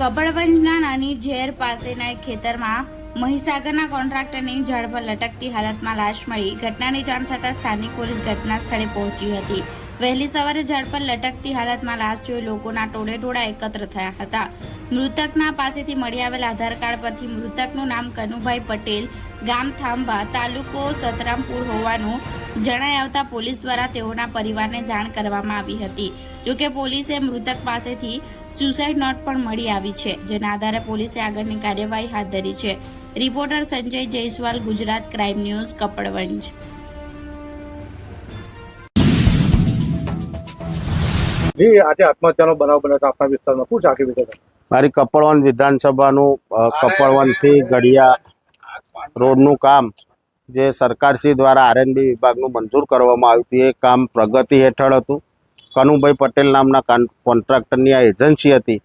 કપડવંજના નાની ઝેર પાસેના એક ખેતરમાં મહીસાગરના કોન્ટ્રાક્ટરની ઝાડ પર લટકતી હાલતમાં લાશ મળી. ઘટનાની જાણ થતાં સ્થાનિક પોલીસ ઘટના સ્થળે પહોંચી હતી. વહેલી સવારે ઝાડ પર લટકતી હાલતમાં લાશ જોઈ લોકોના ટોળેટોળા એકત્ર થયા હતા. મૃતકના પાસેથી મળી આવેલ આધાર કાર્ડ પરથી મૃતકનું નામ કનુભાઈ પટેલ, ગામ થાંભા, તાલુકો સતરામપુર હોવાનું જણાઈ આવતા પોલીસ દ્વારા તેઓના પરિવારને જાણ કરવામાં આવી હતી. જોકે પોલીસે મૃતક પાસેથી સુસાઇડ નોટ પણ મળી આવી છે, જેના આધારે પોલીસે આગળની કાર્યવાહી હાથ ધરી છે. Reporter Sanjay Jaiswal, Gujarat crime news, Kapadvanj. જી, આજે આત્મહત્યાનો બનાવ બન્યો હતો આપણા વિસ્તારમાં, શું છે આખી વિગત? મારી કપડવંજ વિધાનસભાનું કપડવંજથી ગઢિયા રોડનું કામ જે સરકારશ્રી દ્વારા આરએનબી વિભાગનું મંજૂર કરવામાં આવ્યું હતું, એ કામ પ્રગતિ હેઠળ હતું. કનુભાઈ પટેલ નામના કોન્ટ્રાક્ટરની આ એજન્સી હતી.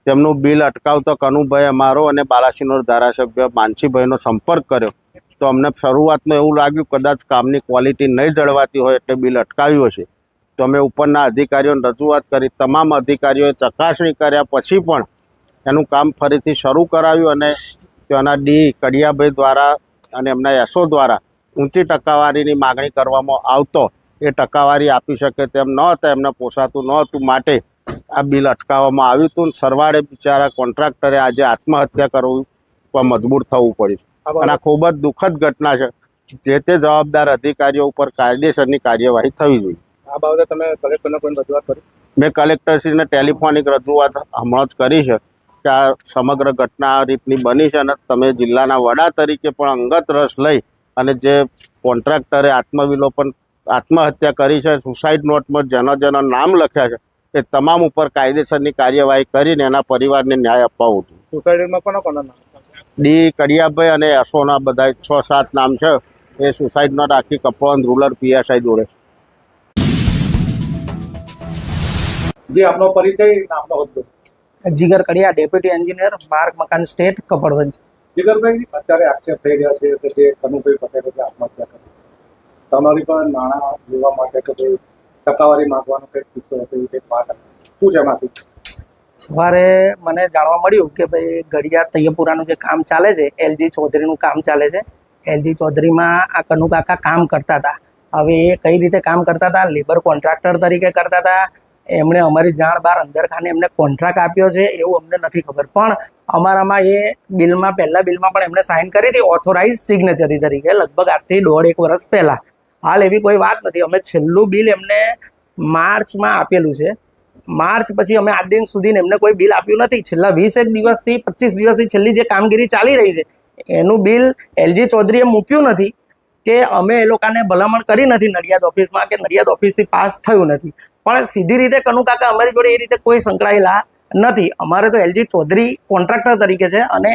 તેમનું બિલ અટકાવતો કનુભાઈ અમારો અને બાલાસિનોર ધારાસભ્ય માનસીભાઈનો સંપર્ક કર્યો તો અમને શરૂઆતમાં એવું લાગ્યું કદાચ કામની ક્વોલિટી નહીં જળવાતી હોય એટલે બિલ અટકાવ્યું હશે. તો અમે ઉપરના અધિકારીઓને રજૂઆત કરી. તમામ અધિકારીઓએ ચકાસણી કર્યા પછી પણ એનું કામ ફરીથી શરૂ કરાવ્યું અને ત્યાંના ડી કડિયાભાઈ દ્વારા અને એમના એસઓ દ્વારા ઊંચી ટકાવારીની માગણી કરવામાં આવતો એ ટકાવારી આપી શકે તેમ ન હતા, એમને પોસાતું ન હતું, માટે આ બિલ અટકાવવામાં આવ્યું હતું. સરવાળે બિચારા કોન્ટ્રાક્ટરે આજે આત્મહત્યા કરવું પર મજબૂર થવું પડ્યું અને આ ખૂબ જ દુઃખદ ઘટના છે. જે તે જવાબદાર અધિકારીઓ ઉપર કાયદેસરની કાર્યવાહી થવી જોઈએ. આ બાબતે તમે કલેક્ટરને કોઈ રજૂઆત કરી? મેં કલેક્ટરશ્રીને ટેલિફોનિક રજૂઆત હમણાં જ કરી છે કે આ સમગ્ર ઘટના આ રીતની બની છે અને તમે જિલ્લાના વડા તરીકે પણ અંગત રસ લઈ અને જે કોન્ટ્રાક્ટરે આત્મહત્યા કરી છે, સુસાઇડ નોટમાં જેના નામ લખ્યા છે, એ તમામ ઉપર કાયદેસરની કાર્યવાહી કરીને એના પરિવારને ન્યાય અપાવવું જોઈએ. સુસાઇડમાં કોના નામ? ડી કડિયાભાઈ અને એસોના બધા 6-7 નામ છે. એ સુસાઇડ નોટ આખી કપડવંજ રૂરલ પીએસઆઈ જોડે. જી, આપનો પરિચય, આપનો હોદ્દો? જીગર કડિયા, ડેપ્યુટી એન્જિનિયર, માર્ગ મકાન સ્ટેટ, કપડવંજ. જીગરભાઈ, અત્યારે આક્ષેપ થઈ રહ્યા છે કે જે કનુભાઈ પટેલે જે આત્મહત્યા કરી, તમારી પર નાણાં લેવા માટે કે ભાઈ ટકાવારી માંગવાનો કંઈક કિસ્સો હતો, એવી કંઈક વાત હતી, શું છે એમાંથી? સવારે મને જાણવા મળ્યું કે ભાઈ ગઢિયા તૈયપુરાનું જે કામ ચાલે છે, એલજી ચૌધરીનું કામ ચાલે છે. એલજી ચૌધરીમાં આ કનુ કાકા કામ કરતા હતા. હવે એ કઈ રીતે કામ કરતા હતા? લેબર કોન્ટ્રાક્ટર તરીકે કરતા હતા. એમણે અમારી જાણ બહાર અંદરખાને એમને કોન્ટ્રાક્ટ આપ્યો છે એવું અમને નથી ખબર, પણ અમારામાં એ બિલમાં પહેલા બિલમાં પણ એમણે સાઇન કરી હતી ઓથોરાઇઝ સિગ્નેચરી તરીકે, લગભગ આજથી 1.5 વર્ષ પહેલા. હાલ એવી કોઈ વાત નથી. અમે છેલ્લું બિલ એમને માર્ચમાં આપેલું છે. માર્ચ પછી અમે આજ દિન સુધી એમને કોઈ બિલ આપ્યું નથી. છેલ્લા 20 દિવસથી 25 દિવસથી છેલ્લી જે કામગીરી ચાલી રહી છે એનું બિલ એલજી ચૌધરીએ મૂક્યું નથી કે અમે એ લોકોને ભલામણ કરી નથી નડિયાદ ઓફિસમાં કે નડિયાદ ઓફિસથી પાસ થયું નથી. પણ સીધી રીતે કનુ કાકા અમારી જોડે એ રીતે કોઈ સંકળાયેલા નથી. અમારે તો એલજી ચૌધરી કોન્ટ્રાક્ટર તરીકે છે અને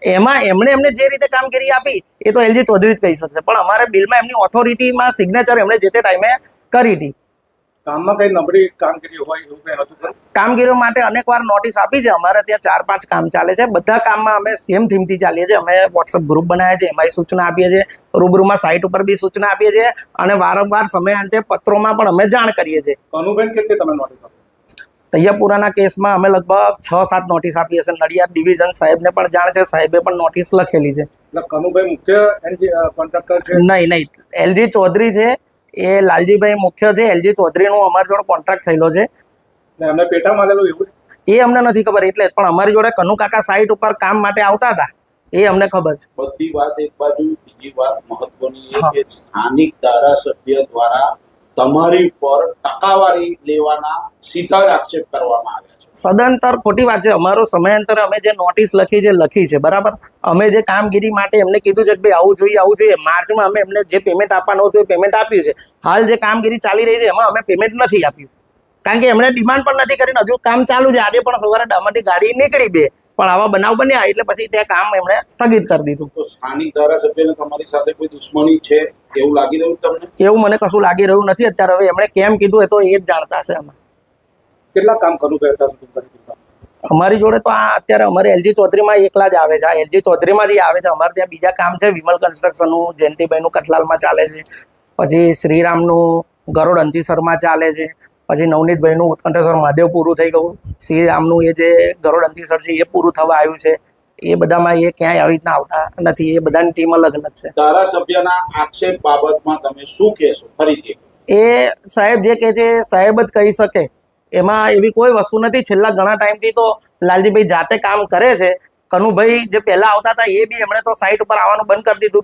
એમાં એમને જે રીતે કામગીરી આપી એ તો એલજી ચૌધરી જ કહી શકશે, પણ અમારે બિલમાં એમની ઓથોરિટીમાં સિગ્નેચર એમણે જે તે ટાઈમે કરી હતી. કામમાં કઈ નબળી કામગીરી હોય એવું કઈ હતું? કામગીરીઓ માટે અનેકવાર નોટિસ આપી છે. અમારે ત્યાં 4-5 કામ ચાલે છે. બધા કામમાં અમે સેમ થીમથી ચાલીએ છીએ. અમે વોટ્સઅપ ગ્રુપ બનાવ્યા છે, એમાં સૂચના આપીએ છીએ, રૂબરૂમાં સાઇટ ઉપર બી સૂચના આપીએ છીએ અને વારંવાર સમયાંતે પત્રોમાં પણ અમે જાણ કરીએ છીએ. કનુભાઈ કેટલી તમે નોટિસ આપી? તૈયપુરાના કેસમાં અમે લગભગ 6-7 નોટિસ આપી હશે. નડિયાદ ડિવિઝન સાહેબને પણ જાણ છે, સાહેબે પણ નોટિસ લખેલી છે. એટલે કનુભાઈ મુખ્ય કોન્ટ્રાક્ટર છે? નહીં, એલજી ચૌધરી છે એ લાલજીભાઈ મુખ્ય છે. એલજી ચૌધરીનો અમારી જોડે કોન્ટ્રાક્ટ થયેલો છે. એમને પેટા માંગેલું એવું? એ અમને નથી ખબર, એટલે પણ અમારી જોડે કનુ કાકા સાઇટ ઉપર કામ માટે આવતા હતા એ અમને ખબર છે. બધી વાત એક બાજુ, બીજી વાત મહત્વની એ કે સ્થાનિક ધારાસભ્ય દ્વારા તમારી પર ટકાવારી લેવાના સીધા જ આક્ષેપ કરવામાં આવ્યા છે. સદંતર ખોટી વાત છે. અમારો સમયાંતરે અમે જે નોટિસ લખી છે બરાબર, અમે જે કામગીરી માટે એમને કીધું છે કે ભાઈ આવું જોઈએ. માર્ચમાં અમે એમને જે પેમેન્ટ આપવાનું હતું એ પેમેન્ટ આપ્યું છે. હાલ જે કામગીરી ચાલી રહી છે એમાં અમે પેમેન્ટ નથી આપ્યું, કારણ કે એમણે ડિમાન્ડ પણ નથી કરીને હજુ કામ ચાલુ છે. આજે પણ સવારે ડામાંથી ગાડી નીકળી બે, પણ આવા બનાવ બન્યા એટલે પછી ત્યાં કામ એમણે સ્થગિત કરી દીધું. તો સ્થાનિક ધારાસભ્યને તમારી સાથે કોઈ દુશ્મની છે એવું લાગી રહ્યું તમને? એવું મને કશું લાગી રહ્યું નથી અત્યારે. હવે એમણે કેમ કીધું એ તો એ જ જાણતા હશે. અમે કેટલા કામ કરવું પડે? અમારી જોડે તો આ અત્યારે અમારે એલજી ચૌધરીમાં એકલા જ આવે છે. આ એલજી ચૌધરીમાં જ આવે છે. અમારે ત્યાં બીજા કામ છે, વિમલ કન્સ્ટ્રક્શનનું, જયંતિભાઈનું કઠલાલમાં ચાલે છે, પછી શ્રીરામનું ગરોડ અંતિસરમાં ચાલે છે, પછી નવનીતભાઈનું ઉત્કંઠેશ્વર મહાદેવ પૂરું થઈ ગયું, શ્રી રામનું એ જે ગરોડ અંતિસર છે એ પૂરું થવા આવ્યું છે. એ બધામાં એ ક્યાંય આવી રીતના આવતા નથી. એ બધાની ટીમ અલગ અલગ છે. ધારાસભ્યના આક્ષેપ બાબતમાં તમે શું કહેશો ફરીથી? એ સાહેબ જે કહે છે સાહેબ જ કહી શકે, એમાં એવી કોઈ વસ્તુ નથી. છેલ્લા ઘણા ટાઈમથી તો લાલજીભાઈ જાતે કામ કરે છે. કનુભાઈ જે પહેલા આવતા હતા એ બી એમણે તો સાઇટ ઉપર આવવાનું બંધ કરી દીધું.